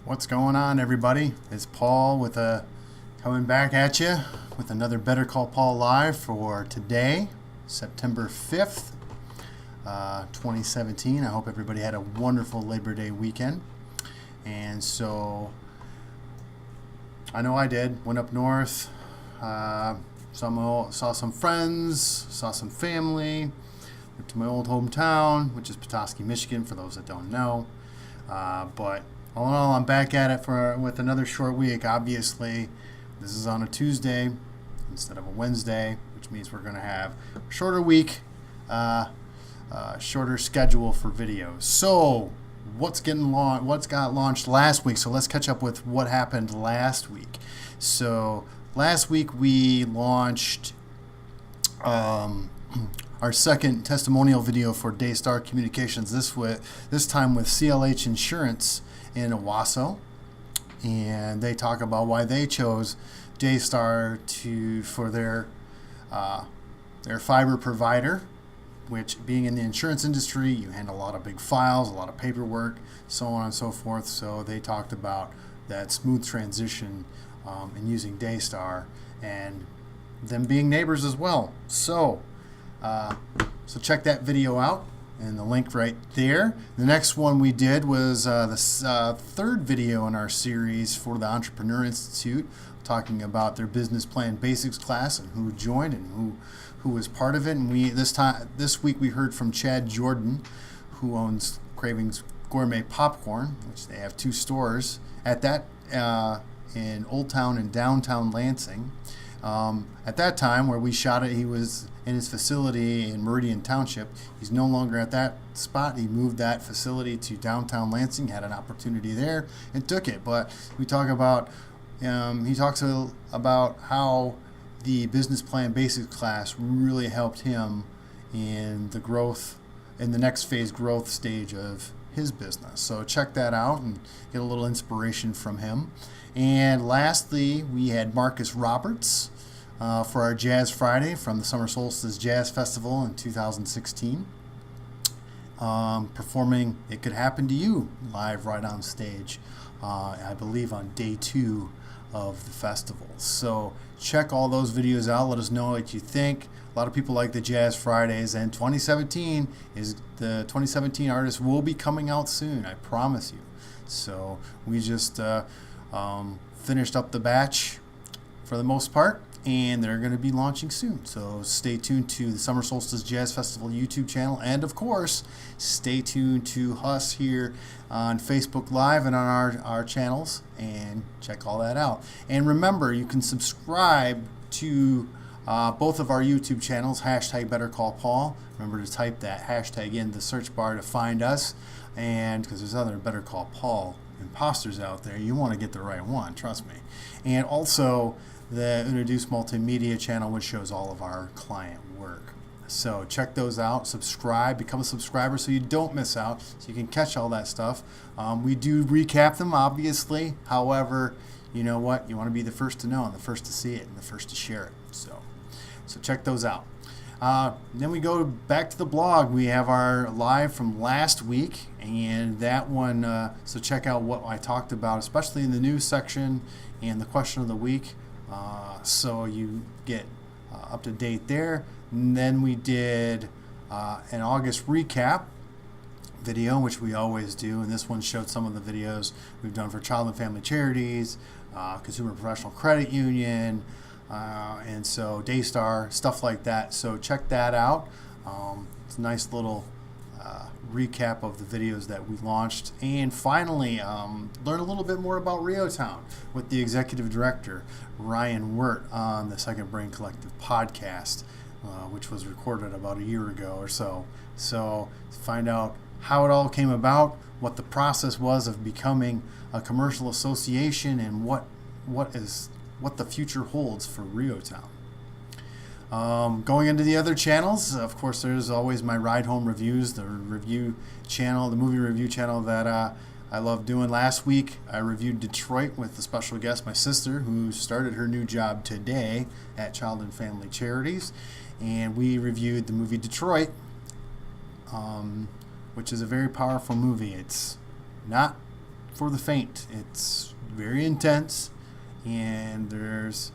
What's going on, everybody? It's Paul coming back at you with another Better Call Paul live for today, September 5th, 2017. I hope everybody had a wonderful Labor Day weekend. And so, I know I did. Went up north, saw some friends, saw some family, went to my old hometown, which is Petoskey, Michigan, for those that don't know. But all in all, I'm back at it with another short week. Obviously, this is on a Tuesday instead of a Wednesday, which means we're going to have a shorter week, shorter schedule for videos. So, what's got launched last week? So let's catch up with what happened last week. So last week we launched our second testimonial video for Daystar Communications. This time with CLH Insurance in Owosso, and they talk about why they chose Daystar for their fiber provider, which, being in the insurance industry, you handle a lot of big files, a lot of paperwork, so on and so forth. So they talked about that smooth transition in using Daystar and them being neighbors as well. So check that video out, and the link right there. The next one we did was the third video in our series for the Entrepreneur Institute, talking about their business plan basics class and who joined and who was part of it. And this week we heard from Chad Jordan, who owns Cravings Gourmet Popcorn, which they have 2 stores at that in Old Town and downtown Lansing. At that time where we shot it, he was in his facility in Meridian Township. He's no longer at that spot. He moved that facility to downtown Lansing, had an opportunity there, and took it. But we talk about, he talks about how the business plan basics class really helped him in the next phase growth stage of his business. So check that out and get a little inspiration from him. And lastly, we had Marcus Roberts for our Jazz Friday from the Summer Solstice Jazz Festival in 2016, performing It Could Happen to You live right on stage, I believe on day 2 of the festival. So check all those videos out. Let us know what you think. A lot of people like the Jazz Fridays, and 2017 artists will be coming out soon, I promise you. So we just finished up the batch for the most part, and they're going to be launching soon. So stay tuned to the Summer Solstice Jazz Festival YouTube channel, and of course, stay tuned to us here on Facebook Live and on our channels, and check all that out. And remember, you can subscribe to both of our YouTube channels, #BetterCallPaul. Remember to type that hashtag in the search bar to find us, and because there's other Better Call Paul imposters out there, you want to get the right one, trust me. And also the Introduce Multimedia channel, which shows all of our client work. So check those out, subscribe, become a subscriber so you don't miss out, so you can catch all that stuff. We do recap them, obviously. However, you know what? You want to be the first to know and the first to see it and the first to share it. So check those out. Then we go back to the blog. We have our live from last week, and that one, so check out what I talked about, especially in the news section and the question of the week, so you get up to date there. And then we did an August recap video, which we always do, and this one showed some of the videos we've done for Child and Family Charities, Consumer Professional Credit Union, and so Daystar, stuff like that. So check that out. It's a nice little recap of the videos that we launched. And finally, learn a little bit more about Reotown with the executive director, Ryan Wert, on the Second Brain Collective podcast, which was recorded about a year ago or so. So find out how it all came about, what the process was of becoming a commercial association, and what the future holds for Reotown. Going into the other channels, of course, there's always my Ride Home Reviews, the review channel, the movie review channel that I love doing. Last week, I reviewed Detroit with a special guest, my sister, who started her new job today at Child and Family Charities. And we reviewed the movie Detroit, which is a very powerful movie. It's not for the faint. It's very intense, and there's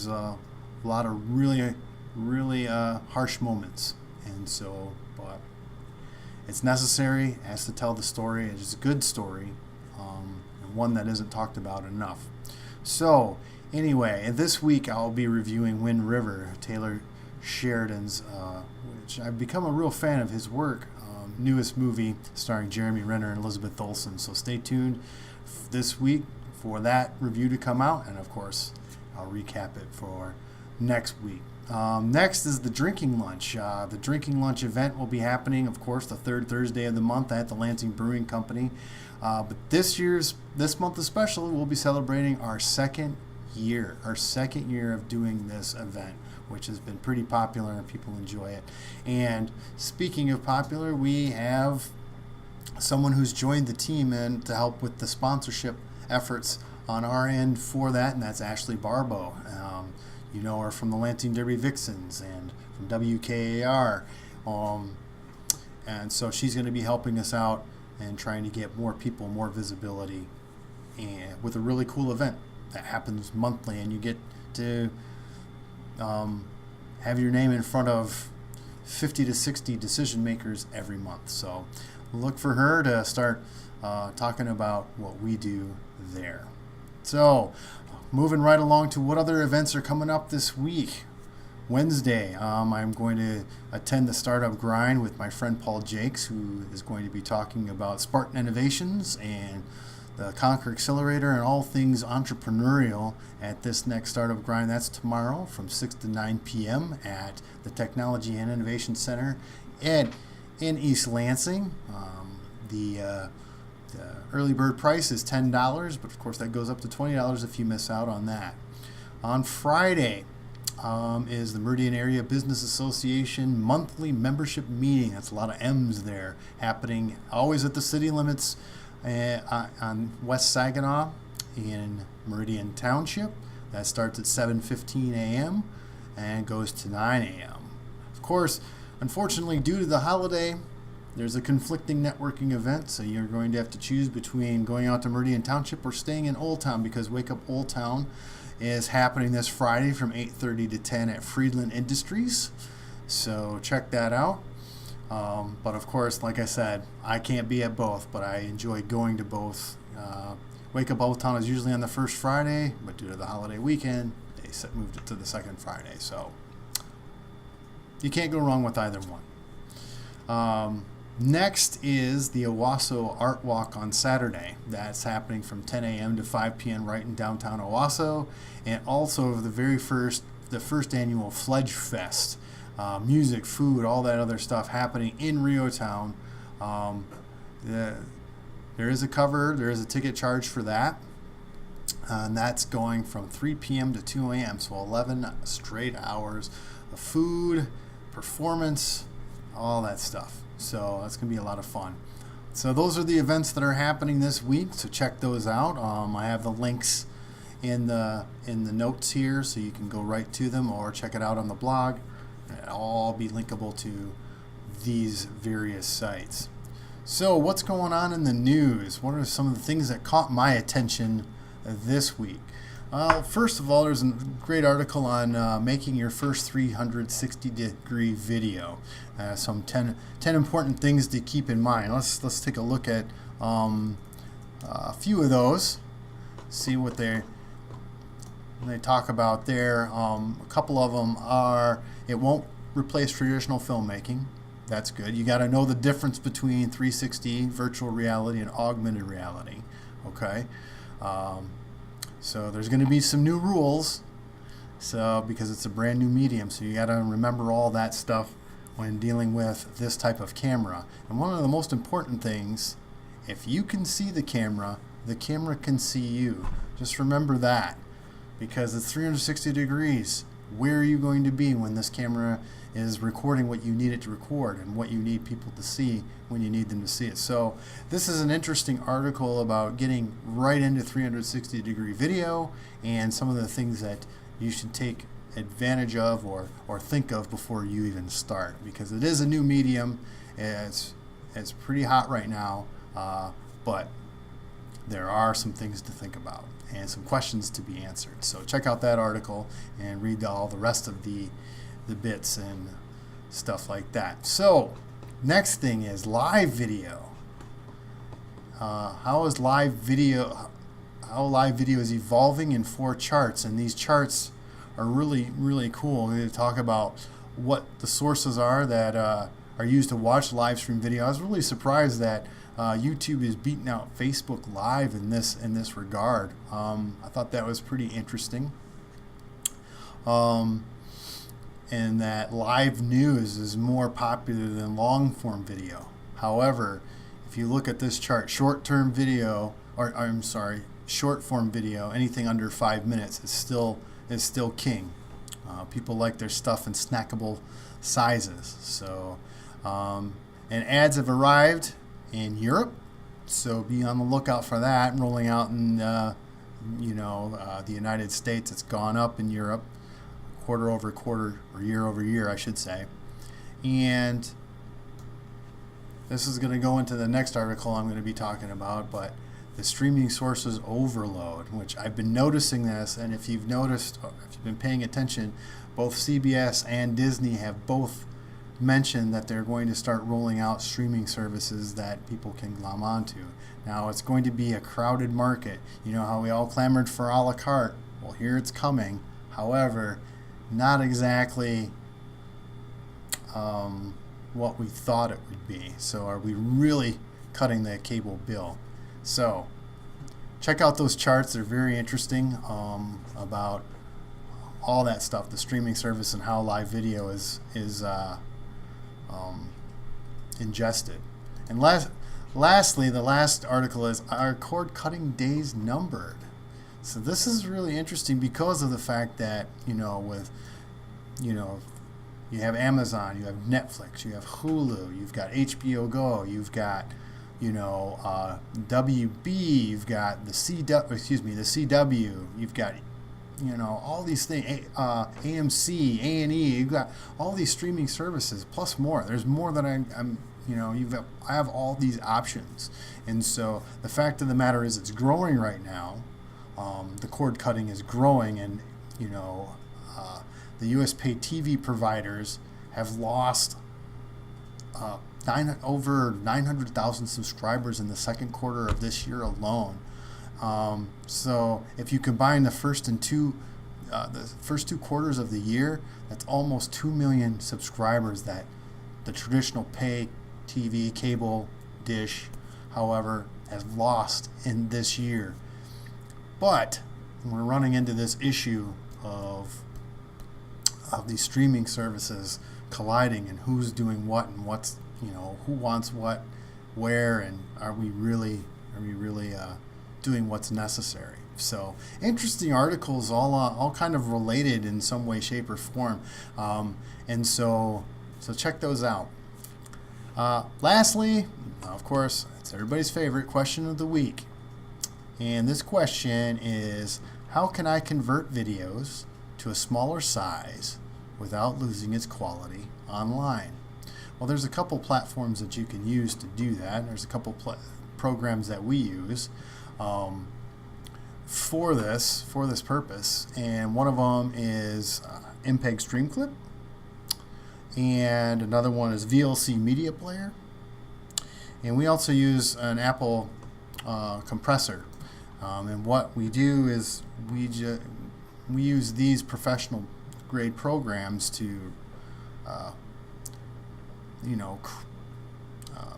a lot of really harsh moments, and so, but it's necessary. It has to tell the story. It's a good story, and one that isn't talked about enough. So anyway, this week I'll be reviewing Wind River, Taylor Sheridan's, which I've become a real fan of his work. Newest movie starring Jeremy Renner and Elizabeth Olsen. So stay tuned this week for that review to come out, and of course I'll recap it for next week. Next is the drinking lunch. The drinking lunch event will be happening, of course, the third Thursday of the month at the Lansing Brewing Company. But this month especially, we'll be celebrating our second year of doing this event, which has been pretty popular and people enjoy it. And speaking of popular, we have someone who's joined the team and to help with the sponsorship efforts on our end for that, and that's Ashley Barbeau. You know her from the Lansing Derby Vixens and from WKAR. And so she's going to be helping us out and trying to get more people, more visibility, and with a really cool event that happens monthly, and you get to have your name in front of 50 to 60 decision makers every month. So look for her to start talking about what we do there. So moving right along to what other events are coming up this week. Wednesday, I'm going to attend the Startup Grind with my friend Paul Jacques, who is going to be talking about Spartan Innovations and the Conquer Accelerator and all things entrepreneurial at this next Startup Grind. That's tomorrow from 6 to 9 p.m. at the Technology and Innovation Center in East Lansing. The early bird price is $10, but of course that goes up to $20 if you miss out on that. On Friday is the Meridian Area Business Association monthly membership meeting. That's a lot of M's there, happening always at the city limits on West Saginaw in Meridian Township. That starts at 7:15 a.m. and goes to 9 a.m. Of course, unfortunately, due to the holiday, there's a conflicting networking event, so you're going to have to choose between going out to Meridian Township or staying in Old Town, because Wake Up Old Town is happening this Friday from 8:30 to 10 at Friedland Industries. So check that out. But of course, like I said, I can't be at both, but I enjoy going to both. Wake Up Old Town is usually on the first Friday, but due to the holiday weekend, they moved it to the second Friday. So you can't go wrong with either one. Next is the Owosso Art Walk on Saturday. That's happening from 10 a.m. to 5 p.m. right in downtown Owosso, and also the first annual FledgeFest. Music, food, all that other stuff happening in Rio Town. There is a ticket charge for that, and that's going from 3 p.m. to 2 a.m. So 11 straight hours of food, performance, all that stuff. So that's going to be a lot of fun. So those are the events that are happening this week, so check those out. I have the links in the notes here, so you can go right to them or check it out on the blog. It'll all be linkable to these various sites. So what's going on in the news? What are some of the things that caught my attention this week? First of all, there's a great article on making your first 360-degree video. Some 10 important things to keep in mind. Let's take a look at a few of those. See what they talk about there. A couple of them are, it won't replace traditional filmmaking. That's good. You got to know the difference between 360 virtual reality and augmented reality. Okay. So there's going to be some new rules. So because it's a brand new medium, so you got to remember all that stuff when dealing with this type of camera. And one of the most important things, if you can see the camera can see you. Just remember that, because it's 360 degrees. Where are you going to be when this camera is recording what you need it to record and what you need people to see when you need them to see it? So this is an interesting article about getting right into 360 degree video and some of the things that you should take advantage of or think of before you even start, because it is a new medium. It's pretty hot right now, but there are some things to think about and some questions to be answered. So check out that article and read all the rest of the bits and stuff like that. So next thing is live video. How live video is evolving in 4 charts, and these charts are really, really cool. We're going to talk about what the sources are that are used to watch live stream video. I was really surprised that YouTube is beating out Facebook Live in this regard. I thought that was pretty interesting. And that live news is more popular than long form video. However, if you look at this chart, short form video, anything under 5 minutes is still king. People like their stuff in snackable sizes. So, and ads have arrived in Europe, so be on the lookout for that. Rolling out in the United States, it's gone up in Europe, quarter over quarter, or year over year, I should say. And this is going to go into the next article I'm going to be talking about, but the streaming sources overload, which I've been noticing this, and if you've noticed, if you've been paying attention, both CBS and Disney have both mentioned that they're going to start rolling out streaming services that people can glom onto. Now, it's going to be a crowded market. You know how we all clamored for a la carte? Well, here it's coming. However, not exactly what we thought it would be. So are we really cutting the cable bill? So check out those charts. They're very interesting about all that stuff, the streaming service and how live video is ingested. And lastly, the last article is, are cord cutting days numbered? So this is really interesting because of the fact that, you have Amazon, you have Netflix, you have Hulu, you've got HBO Go, you've got, WB, you've got the CW, you've got, all these things, AMC, A&E, you've got all these streaming services plus more. There's more than I have all these options. And so the fact of the matter is it's growing right now. The cord cutting is growing, and, the U.S. pay TV providers have lost over 900,000 subscribers in the second quarter of this year alone. So if you combine the first two quarters of the year, that's almost 2 million subscribers that the traditional pay TV, cable, dish, however, has lost in this year. But we're running into this issue of these streaming services colliding, and who's doing what, and what's, who wants what, where, and are we really doing what's necessary? So interesting articles, all kind of related in some way, shape, or form, and so check those out. Lastly, of course, it's everybody's favorite question of the week, and this question is, how can I convert videos to a smaller size without losing its quality online? Well, there's a couple platforms that you can use to do that. There's a couple programs that we use for this purpose, and one of them is MPEG Streamclip, and another one is VLC Media Player, and we also use an Apple compressor. And what we do is we use these professional grade programs to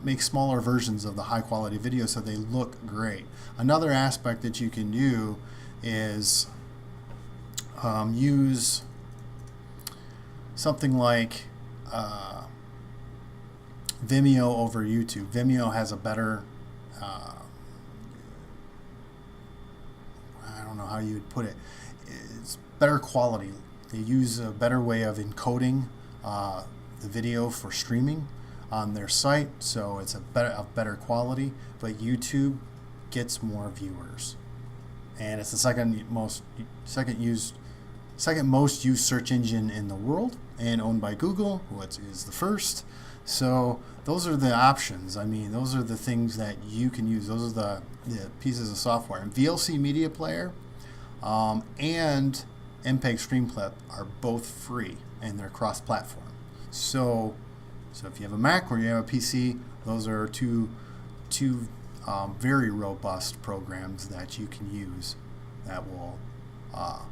make smaller versions of the high quality video so they look great. Another aspect that you can do is use something like Vimeo over YouTube. Vimeo has a better I don't know how you would put it. It's better quality. They use a better way of encoding the video for streaming on their site, so it's of better quality. But YouTube gets more viewers, and it's the second most used search engine in the world, and owned by Google, which is the first. So those are the options. I mean, those are the things that you can use. Those are the pieces of software. And VLC Media Player and MPEG Streamclip are both free, and they're cross-platform. So if you have a Mac or you have a PC, those are two very robust programs that you can use that will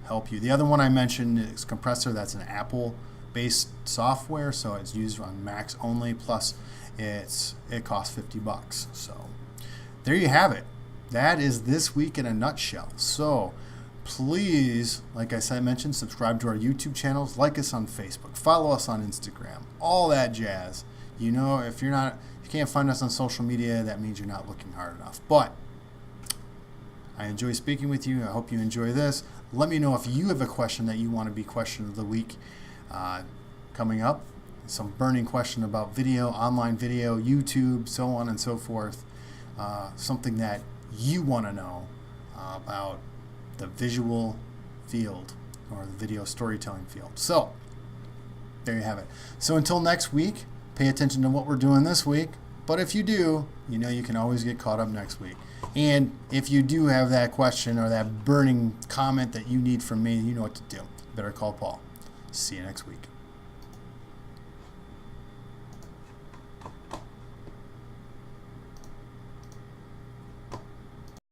help you. The other one I mentioned is Compressor. That's an Apple-based software, so it's used on Macs only. Plus, it costs $50. So there you have it. That is this week in a nutshell. So please, like I mentioned, subscribe to our YouTube channels, like us on Facebook, follow us on Instagram, all that jazz. You know, if you can't find us on social media, that means you're not looking hard enough. But I enjoy speaking with you. I hope you enjoy this. Let me know if you have a question that you want to be question of the week coming up. Some burning question about video, online video, YouTube, so on and so forth. Something that you want to know about the visual field or the video storytelling field. So there you have it. So until next week, pay attention to what we're doing this week. But if you do, you know you can always get caught up next week. And if you do have that question or that burning comment that you need from me, you know what to do. Better call Paul. See you next week.